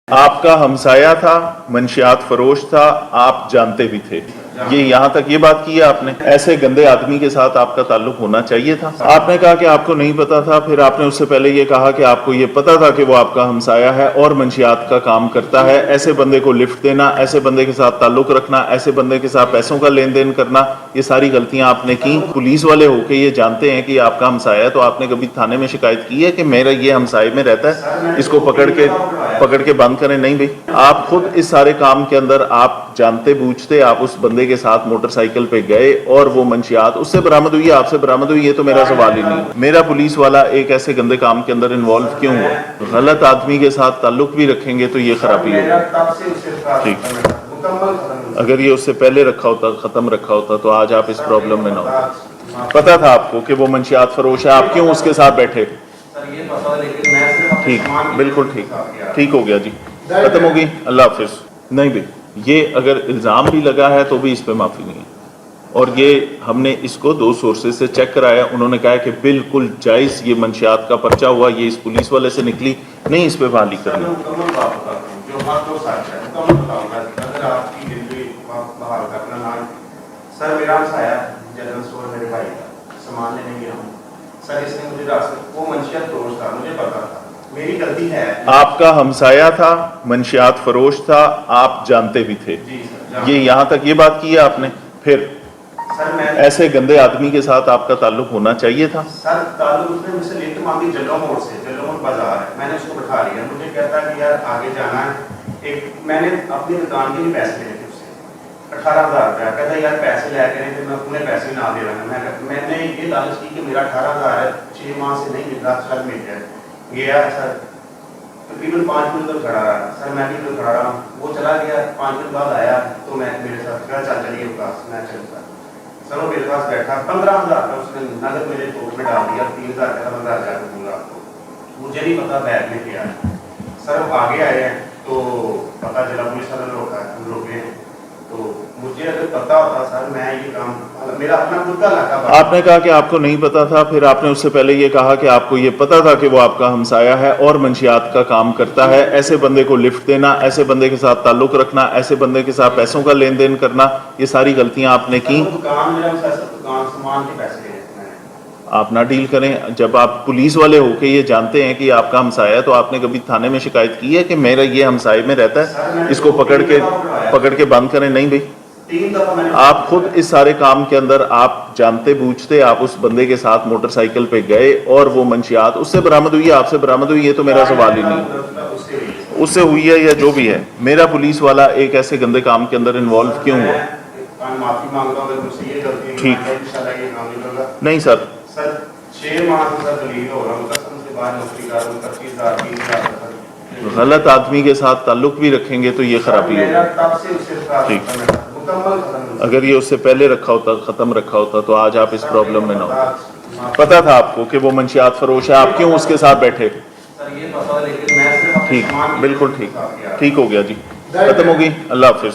آپ کا ہمسایا تھا، منشیات فروش تھا، آپ جانتے بھی تھے، یہ یہاں تک یہ بات کی ہے آپ نے؟ ایسے گندے آدمی کے ساتھ آپ کا تعلق ہونا چاہیے تھا۔ آپ نے کہا کہ آپ کو نہیں پتا تھا، پھر آپ نے اس سے پہلے یہ کہا کہ آپ کو یہ پتا تھا کہ وہ آپ کا ہمسایا ہے اور منشیات کا کام کرتا ہے۔ ایسے بندے کو لفٹ دینا، ایسے بندے کے ساتھ تعلق رکھنا، ایسے بندے کے ساتھ پیسوں کا لین دین کرنا، یہ ساری غلطیاں آپ نے کی۔ پولیس والے ہو کے یہ جانتے ہیں کہ یہ آپ کا ہمسایا ہے، تو آپ نے کبھی تھانے میں شکایت کی ہے کہ میرا یہ ہمسائے میں رہتا ہے، اس کو پکڑ کے بند کریں؟ نہیں بھائی، آپ خود اس سارے کام کے اندر آپ جانتے بوجھتے آپ اس بندے کے ساتھ موٹر سائیکل پہ گئے اور وہ منشیات اس سے برآمد ہوئی، آپ سے برآمد ہوئی، یہ تو میرا سوال ہی نہیں۔ میرا پولیس والا ایک ایسے گندے کام کے اندر انوالو کیوں ہوا؟ غلط آدمی کے ساتھ تعلق بھی رکھیں گے تو یہ خرابی ہوگی۔ ٹھیک، اگر یہ اس سے پہلے رکھا ہوتا، ختم رکھا ہوتا، تو آج آپ اس پرابلم میں نہ ہوتے۔ پتا تھا آپ کو کہ وہ منشیات فروش ہے، آپ کیوں اس کے ساتھ بیٹھے؟ ٹھیک، بالکل ٹھیک، ٹھیک ہو گیا جی، ختم ہو گئی، اللہ حافظ۔ نہیں بھائی، یہ اگر الزام بھی لگا ہے تو بھی اس پہ معافی نہیں ہے، اور یہ ہم نے اس کو 2 سورسز سے چیک کرایا، انہوں نے کہا کہ بالکل جائز یہ منشیات کا پرچہ ہوا، یہ اس پولیس والے سے نکلی نہیں، اس پہ بحالی کرنا۔ سر میرا ہمسایا جنرل اسٹور میرے بھائی کا سامان لینے گیا ہوں سر، اس نے مجھے راستے وہ منشیات فروش تھا، مجھے پتا تھا، میری غلطی ہے۔ آپ کا ہمسایا تھا، منشیات فروش تھا، آپ جانتے بھی تھے، یہ یہاں تک یہ بات کی ہے آپ نے؟ پھر ایسے گندے آدمی کے ساتھ آپ کا تعلق ہونا چاہیے تھا۔ سر تعلق اس نے مجھ سے لفٹ مانگی جلو موڑ سے، جلو موڑ بازار ہے، میں نے اس کو بٹھا لیا، مجھے کہتا ہے کہ یار آگے جانا ہے، میں نے اپنی دکان کے لیے پیسے لیے تھے اس سے 18,000 روپیہ، کہتا ہے یار پیسے لے کے نہیں، میں اپنے پیسے نہ دے رہا ہوں۔ میں نے یہ لالچ کی کہ میرا 18,000 ہے، 6 ماہ سے نہیں مل رہا، شاید مل جائے۔ گیا سر، تقریباً 5 منٹ تک کھڑا رہا سر، میں بھی تو کھڑا رہا ہوں، وہ چلا گیا، 5 منٹ بعد آیا تو میں میرے ساتھ کہا چل چلیے پاس، میں چلتا سر، وہ میرے پاس بیٹھا، 15,000 کا اس نے نقد میرے پاکٹ میں ڈال دیا، 3,000 کا 15,000 کا دوں گا آپ کو، مجھے نہیں پتا بیگ میں کیا ہے۔ سر وہ آگے آئے ہیں تو پتا چلا پولیس والے روکا ہے، ہم روکے ہیں، تو مجھے اگر پتا ہوتا سر میں یہ کام میرا اپنا خود کا علاقہ۔ آپ نے کہا کہ آپ کو نہیں پتا تھا، پھر آپ نے اس سے پہلے یہ کہا کہ آپ کو یہ پتا تھا کہ وہ آپ کا ہمسایا ہے اور منشیات کا کام کرتا ہے۔ ایسے بندے کو لفٹ دینا، ایسے بندے کے ساتھ تعلق رکھنا، ایسے بندے کے ساتھ پیسوں کا لین دین کرنا، یہ ساری غلطیاں آپ نے کی۔ آپ نہ ڈیل کریں، جب آپ پولیس والے ہو کے یہ جانتے ہیں کہ آپ کا ہمسایا ہے، تو آپ نے کبھی تھانے میں شکایت کی ہے کہ میرا یہ ہمسائے میں رہتا ہے، اس کو پکڑ کے بند کریں؟ نہیں بھائی، آپ خود اس سارے کام کے اندر آپ جانتے بوجھتے آپ اس بندے کے ساتھ موٹر سائیکل پہ گئے اور وہ منشیات اس سے برآمد ہوئی، آپ سے برآمد ہوئی، یہ تو میرا سوال ہی نہیں۔ اس سے ہوئی ہے یا جو بھی ہے، میرا پولیس والا ایک ایسے گندے کام کے اندر انوالو کیوں ہوا؟ ٹھیک، نہیں سر، 6 ماہ سے دلیل ہو رہا ہوں، قسم سے باہر نوکری کر رہا ہوں، 25,000 30,000۔ غلط آدمی کے ساتھ تعلق بھی رکھیں گے تو یہ خرابی ہوگی۔ ٹھیک، اگر یہ اس سے پہلے رکھا ہوتا، ختم رکھا ہوتا، تو آج آپ اس پرابلم میں نہ ہوتے۔ پتا تھا آپ کو کہ وہ منشیات فروش ہے، آپ کیوں اس کے ساتھ بیٹھے؟ ٹھیک، بالکل ٹھیک، ٹھیک ہو گیا جی، ختم ہو گئی، اللہ حافظ۔